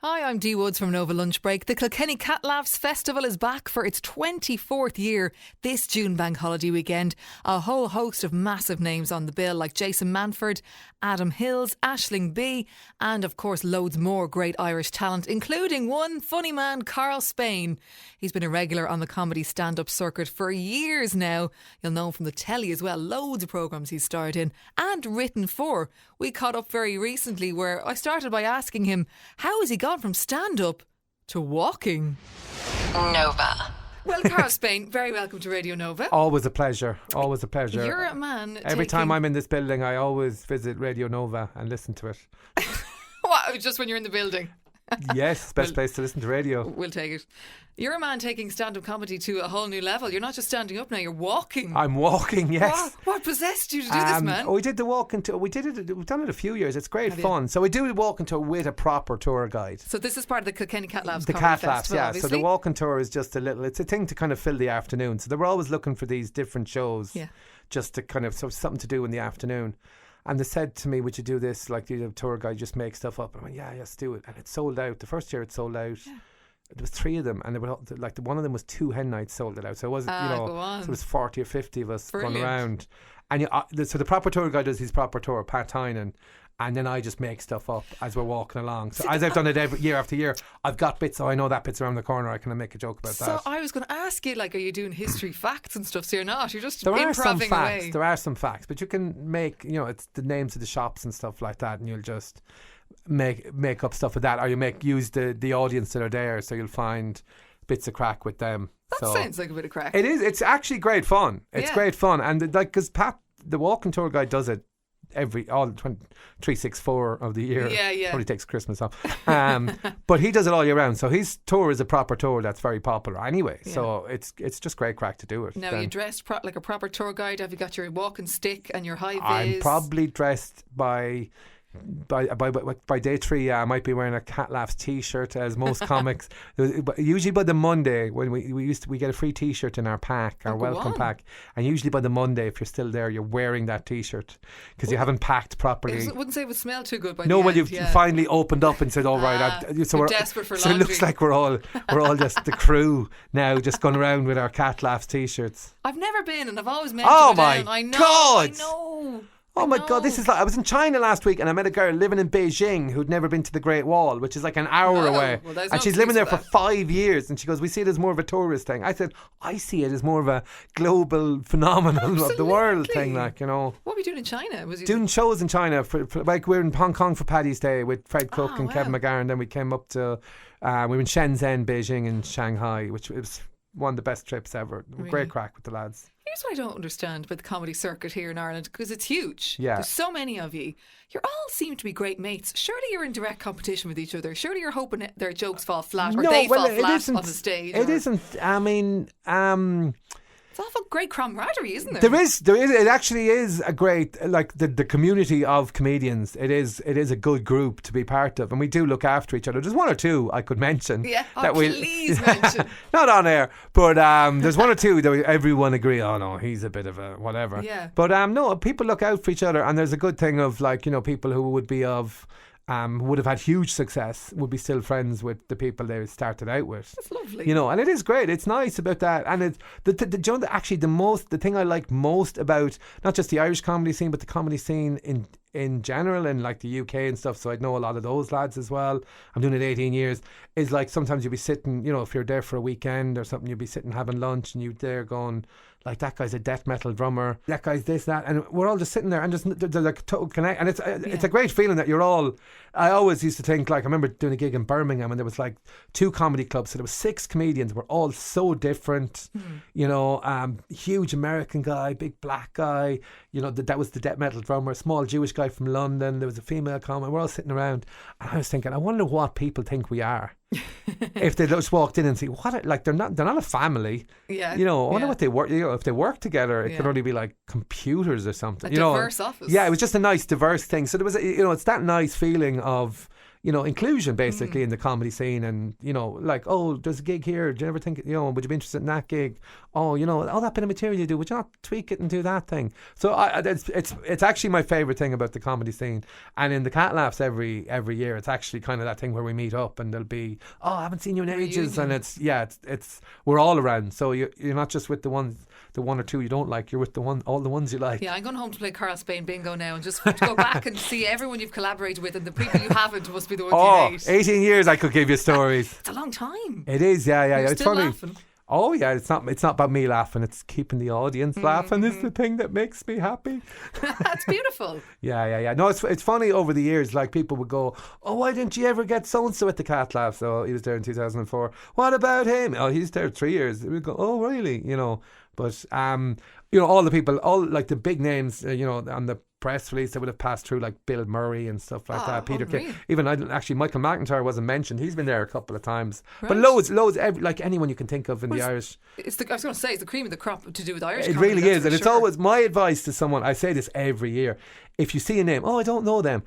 Hi, I'm Dee Woods from Nova Lunch Break. The Kilkenny Cat Laughs Festival is back for its 24th year this June bank holiday weekend. A whole host of massive names on the bill like Jason Manford, Adam Hills, Aisling B, and of course loads more great Irish talent, including one funny man, Karl Spain. He's been a regular on the comedy stand-up circuit for years now. You'll know him from the telly as well. Loads of programmes he's starred in and written for. We caught up very recently where I started by asking him, how has he gone from stand-up to walking? Nova. Well, Karl Spain, very welcome to Radio Nova. Always a pleasure. Always a pleasure. You're a man. Every time I'm in this building, I always visit Radio Nova and listen to it. What? Just when you're in the building? Yes, best place to listen to radio. We'll take it. You're a man taking stand-up comedy to a whole new level. You're not just standing up now, you're walking. I'm walking, yes. What possessed you to do this, man? We did the walking tour. We've done it a few years. It's great fun. So we do the walking tour with a proper tour guide. So this is part of the Kilkenny Cat Laughs The Comedy Cat Laughs, Festival, yeah. obviously. So the walking tour is just it's a thing to kind of fill the afternoon. So they were always looking for these different shows just to kind of, so something to do in the afternoon. And they said to me, would you do this? Like the tour guide just make stuff up. And I went, yeah, let's do it. And it sold out. The first year it sold out. Yeah. There was 3 of them, and they were like one of them was 2 hen nights sold it out. So it wasn't, so it was 40 or 50 of us going around. And so the proper tour guide does his proper tour, Pat Tynan, and then I just make stuff up as we're walking along. So as I've done it every year after year, I've got bits. So I know that bit's around the corner. I can make a joke about that. So I was going to ask you, like, are you doing history facts and stuff? So you're not. You're just there are some facts. Away. There are some facts, but you can make, it's the names of the shops and stuff like that, and you'll just make up stuff with that, or you use the audience that are there, so you'll find bits of crack with them. That sounds like a bit of crack. It is. It's actually great fun. It's great fun, and because Pat, the walking tour guide, does it all 364 of the year. Yeah. Probably takes Christmas off. But he does it all year round. So his tour is a proper tour that's very popular anyway. Yeah. So it's just great crack to do it. Now, you dressed like a proper tour guide? Have you got your walking stick and your high vis? I'm probably dressed by day 3, I might be wearing a Cat Laughs t-shirt, as most comics. Usually by the Monday, when we get a free t-shirt in our pack, our welcome pack, and usually by the Monday, if you're still there, you're wearing that t-shirt because you haven't packed properly. I wouldn't say it would smell too good by the end. You've finally opened up and said, all right, so we're desperate for laundry. So it looks like we're all just the crew now, just going around with our Cat Laughs t-shirts. I've never been, and I've always meant to go down. God! I know. Oh my God, this is like, I was in China last week and I met a girl living in Beijing who'd never been to the Great Wall, which is like an hour away. Well, and she's living there for 5 years, and she goes, we see it as more of a tourist thing. I said, I see it as more of a global phenomenon of the world thing, like, What were you doing in China? Doing shows in China. For like, we were in Hong Kong for Paddy's Day with Fred Cook and Kevin McGarren. Then we came up to, we were in Shenzhen, Beijing and Shanghai, which was one of the best trips ever. Really? Great crack with the lads. Here's what I don't understand about the comedy circuit here in Ireland, because it's huge. Yeah. There's so many of you. You all seem to be great mates. Surely you're in direct competition with each other. Surely you're hoping their jokes fall flat, or they fall flat on the stage. It isn't. I mean, it's awful great camaraderie, isn't there? There is. It actually is a great, like the community of comedians. It is a good group to be part of, and we do look after each other. There's 1 or 2 I could mention. Yeah, please mention. Not on air, but there's 1 or 2 that everyone agree. Oh no, he's a bit of a whatever. Yeah. But no, people look out for each other, and there's a good thing of, like, people who would be of. Would have had huge success, would be still friends with the people they started out with. That's lovely. And it is great. It's nice about that. And it's the thing I like most about not just the Irish comedy scene, but the comedy scene in general, and like the UK and stuff. So I know a lot of those lads as well. I'm doing it 18 years. Is like sometimes you'll be sitting, if you're there for a weekend or something, you'll be sitting having lunch, and you're there going, like, that guy's a death metal drummer, that guy's this, that, and we're all just sitting there, and there's like a total connect, and it's a great feeling that you're all. I always used to think, like, I remember doing a gig in Birmingham, and there was like 2 comedy clubs, so there was 6 comedians, we're all so different, huge American guy, big black guy, that was the death metal drummer, small Jewish guy from London, there was a female comic, we're all sitting around, and I was thinking, I wonder what people think we are. If they just walked in and see they're not a family. Yeah. I wonder what they work. If they work together, it could only be like computers or something. A diverse office. Yeah, it was just a nice diverse thing. So there was, it's that nice feeling of, inclusion basically in the comedy scene, and like, oh, there's a gig here. Do you ever think, would you be interested in that gig? Oh, all that bit of material you do, would you not tweak it and do that thing? So it's actually my favourite thing about the comedy scene. And in the Cat Laughs every year, it's actually kind of that thing where we meet up and there'll be, oh, I haven't seen you in ages, and it's we're all around. So you're not just with the one or two you don't like, you're with all the ones you like. Yeah, I'm going home to play Karl Spain bingo now and just to go back and see everyone you've collaborated with, and the people you haven't must be the ones you hate. 18 years I could give you stories. It's a long time. It is, yeah. You're it's still funny. laughing. Oh yeah, it's not about me laughing, it's keeping the audience laughing is the thing that makes me happy. That's beautiful. Yeah. No, it's funny over the years, like people would go, oh, why didn't you ever get so-and-so at the Cat Laughs? So he was there in 2004. What about him? Oh, he's there 3 years. We go, oh really? But all the people, all like the big names, on the press release that would have passed through, like Bill Murray and stuff like that. Peter Kay. Even actually Michael McIntyre wasn't mentioned. He's been there a couple of times. Right. But loads, like anyone you can think of in the Irish. I was going to say, it's the cream of the crop to do with Irish. It comedy, really is, and it's sure. always my advice to someone. I say this every year: if you see a name, oh, I don't know them,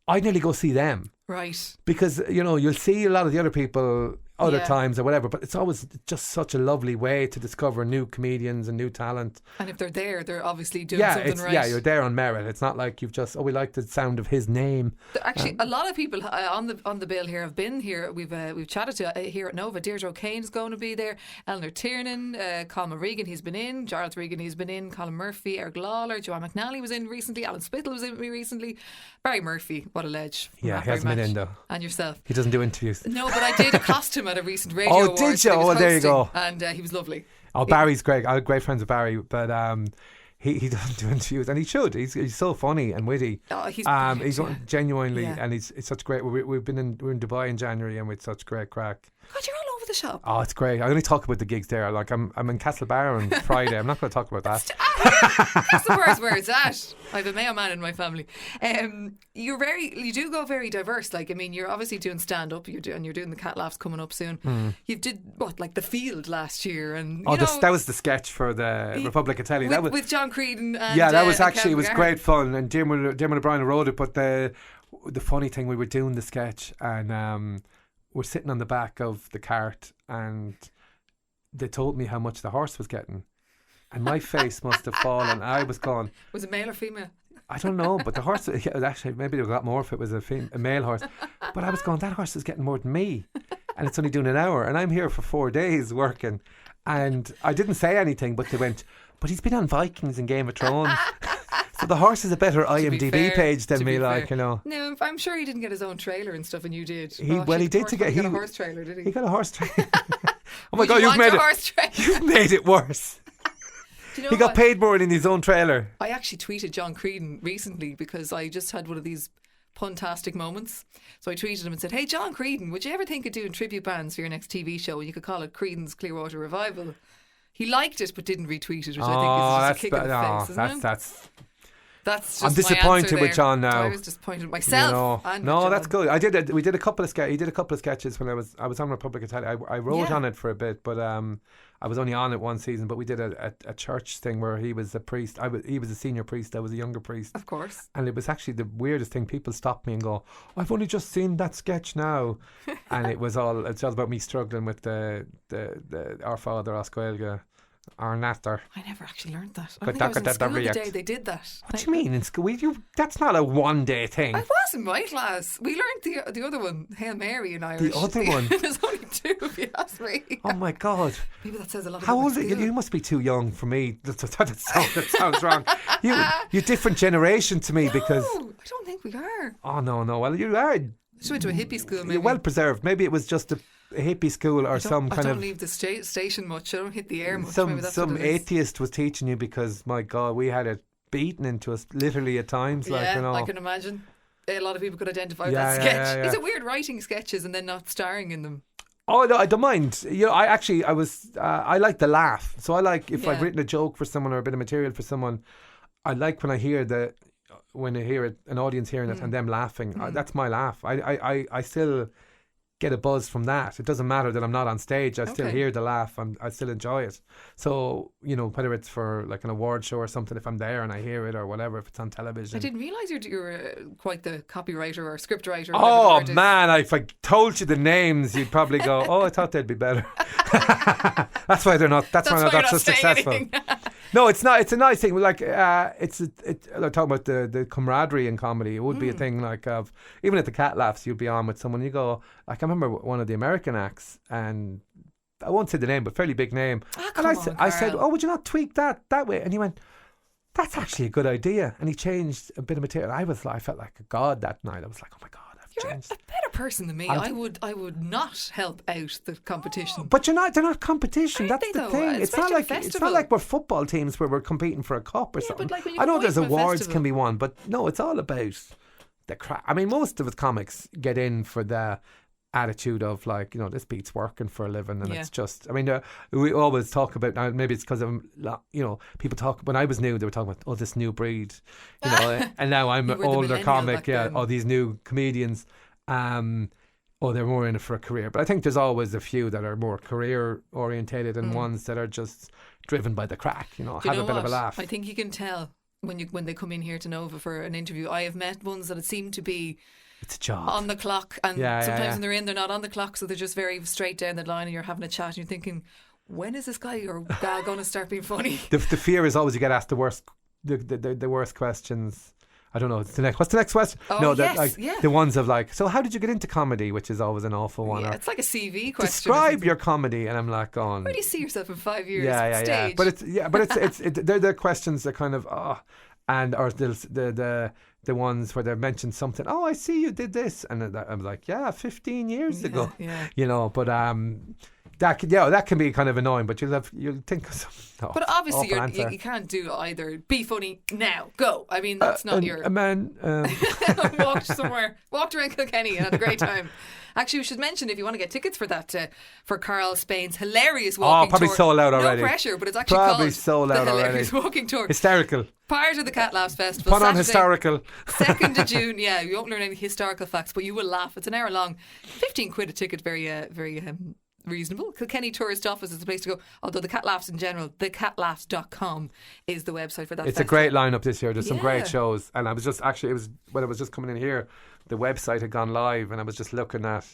I'd nearly go see them. Right. Because you'll see a lot of the other people other times or whatever, but it's always just such a lovely way to discover new comedians and new talent. And if they're there, they're obviously doing something right. Yeah, you're there on merit. It's not like you've just, we like the sound of his name. Actually, a lot of people on the bill here have been here. We've chatted to here at Nova. Deirdre O'Kane is going to be there. Eleanor Tiernan, Colm Regan, he's been in. Jarlath Regan, he's been in. Colin Murphy, Eric Lawler, Joanne McNally was in recently. Alan Spittle was in with me recently. Barry Murphy, what a ledge. Yeah, he hasn't been in though. And yourself. He doesn't do interviews. No, but I did accost him at a recent radio awards. Oh, did you? Oh, there you go. And he was lovely. Oh, Barry's great. I have great friends with Barry, but he doesn't do interviews, and he should. He's so funny and witty. Oh, he's genuinely, and he's such great. We're in Dubai in January, and with such great crack. God, you're all over the shop. Oh, it's great. I only talk about the gigs there. Like I'm in Castlebar on Friday. I'm not going to talk about that. That's the worst where it's at. I have a Mayo man in my family. You do go very diverse. Like, I mean, you're obviously doing stand up. You're doing the Cat Laughs coming up soon. You did like the Field last year, and that was the sketch for the Republic of Telly. That was with John Creedon. And, that was actually, it was great fun. And Dermot O'Brien wrote it. But the funny thing, we were doing the sketch, and we're sitting on the back of the cart, and they told me how much the horse was getting, and my face must have fallen. I was going, was it male or female? I don't know, but the horse, actually, maybe they got more if it was a male horse, but I was going, that horse is getting more than me, and it's only doing an hour, and I'm here for 4 days working. And I didn't say anything, but they went, but he's been on Vikings and Game of Thrones. So the horse is a better IMDb page than me, like, No, I'm sure he didn't get his own trailer and stuff, and you did. He did to get a horse trailer, did he? He got a horse trailer. Oh my God, you've made it worse. He got paid more in his own trailer. I actually tweeted John Creedon recently because I just had one of these puntastic moments. So I tweeted him and said, hey, John Creedon, would you ever think of doing tribute bands for your next TV show, and you could call it Creedon's Clearwater Revival? He liked it but didn't retweet it, which I think is just a kick in the face, isn't it? That's just I'm disappointed with John now. I was disappointed with myself. No, that's good. We did a couple of sketches. He did a couple of sketches when I was on Republic of Telly. I wrote on it for a bit, but I was only on it one season. But we did a church thing where he was a priest. He was a senior priest. I was a younger priest. Of course. And it was actually the weirdest thing. People stopped me and go, "I've only just seen that sketch now," and it's all about me struggling with the Our Father Oscuelga. Or Natter. I never actually learned that. I think I was in school the day they did that. What do you mean in school? That's not a one-day thing. I was in my class. We learned the other one, Hail Mary in Irish. The other one? There's only two, if you ask me. Oh my God. Maybe that says a lot. How old are you? You must be too young for me. That sounds wrong. You're different generation to me because... No, I don't think we are. Oh, no. Well, you are. Just went to a hippie school, maybe. You're well preserved. Maybe it was just a hippie school or some kind of... I don't leave the station much. I don't hit the air much. Some atheist was teaching you because, my God, we had it beaten into us literally at times. Yeah, I can imagine. A lot of people could identify with that sketch. Yeah. Is it weird writing sketches and then not starring in them? Oh no, I don't mind. I like the laugh. So I like if I've written a joke for someone or a bit of material for someone. I like when I hear an audience hearing it and them laughing. That's my laugh. I still get a buzz from that. It doesn't matter that I'm not on stage. I still Okay. hear the laugh. I still enjoy it. So, whether it's for like an award show or something, if I'm there and I hear it or whatever, if it's on television. I didn't realise you were quite the copywriter or script writer. Or Oh whatever the word is. man, if I told you the names, you'd probably go, "Oh, I thought they'd be better." That's why they're not. That's why why they're you're not so not saying successful. anything. No, it's not. It's a nice thing. Like, I'm talking about the camaraderie in comedy. It would be a thing like of even at the Cat Laughs, you'd be on with someone. You go, like, I remember one of the American acts, and I won't say the name, but fairly big name. And I said, "Oh, would you not tweak that way?" And he went, "That's actually a good idea." And he changed a bit of material. I felt like a god that night. I was like, "Oh my god, I've You're changed." a better person than me. I would not help out the competition. But they're not competition. Aren't That's they the though? thing. It's not Especially a like festival. we're football teams where we're competing for a cup or something. but like when you I go know away there's from a awards festival. can be won, but no, it's all about the crowd. I mean, most of us comics get in for the attitude of like, this beats working for a living, and Yeah. it's just. I mean, we always talk about now. Maybe it's because of people talk. When I was new, they were talking about this new breed, and now I'm You an were the older millennial comic. back Yeah, then. these new comedians. They're more in it for a career. But I think there's always a few that are more career orientated and ones that are just driven by the crack, Do you have know a bit what? of a laugh. I think you can tell when they come in here to Nova for an interview. I have met ones that seem to be It's a job. on the clock, and Yeah, sometimes yeah. when they're in, they're not on the clock, so they're just very straight down the line, and you're having a chat, and you're thinking, when is this guy or gal going to start being funny? The fear is always you get asked the worst questions. I don't know. What's the next question? Oh, no, yes, yeah. the ones of like, so how did you get into comedy? Which is always an awful one. Yeah, Or, it's like a CV question. describe your comedy, and I'm like, going. Where do you see yourself in 5 years? Yeah. Stage. But they're the questions that kind of and or the ones where they mentioned something. Oh, I see you did this, and I'm like, yeah, 15 years ago. yeah. But that can be kind of annoying. But you'll think of something. But obviously, awful answer. you can't do either. Be funny now, go. I mean, that's not your. A man. Walked around Kilkenny and had a great time. Actually, we should mention if you want to get tickets for that for Karl Spain's hilarious walking probably tour. sold out already. No pressure, but it's actually Probably called sold the out already. hilarious walking tour. Hysterical. Part of the Cat Laughs Festival. Put on Saturday, historical. 2nd of June. Yeah, you won't learn any historical facts, but you will laugh. It's an hour long. 15 quid a ticket. Very reasonable. Kilkenny Tourist Office is the place to go. Although the Cat Laughs in general, thecatLaughs.com is the website for that. It's a great lineup this year. There's some Yeah. great shows, and I was just actually when I was just coming in here, the website had gone live, and I was just looking at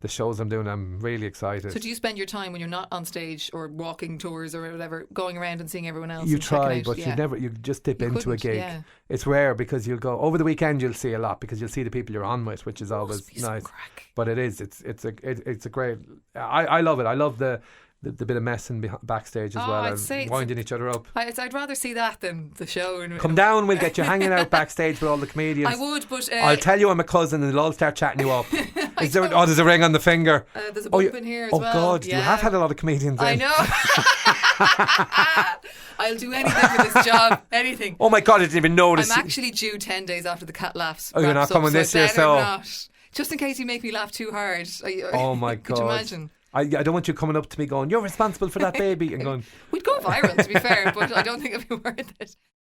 the shows I'm doing. I'm really excited. So do you spend your time when you're not on stage or walking tours or whatever, going around and seeing everyone else? You and checking try, out? but Yeah. you just dip You into a couldn't, gig. yeah. It's rare because you'll go over the weekend. You'll see a lot because you'll see the people you're on with, which is always Must be some nice. crack. But it's a great. I love it. I love the bit of messing backstage as Oh, well, I'd and say it's- winding each other up. I'd rather see that than the show. Come down, we'll get you hanging out backstage with all the comedians. I would, but I'll tell you I'm a cousin, and they'll all start chatting you up. There's a ring on the finger. there's a bump in here as well. Oh God, Yeah. you have had a lot of comedians in. I know. I'll do anything for this job. Anything. Oh my God, I didn't even notice. I'm actually due 10 days after the Cat Laughs. Oh, you're wraps not coming up, this so year, better so- not. Just in case you make me laugh too hard. Oh my Could God. you imagine? I don't want you coming up to me going, "You're responsible for that baby," and going, We'd go viral, to be fair, but I don't think it'd be worth it.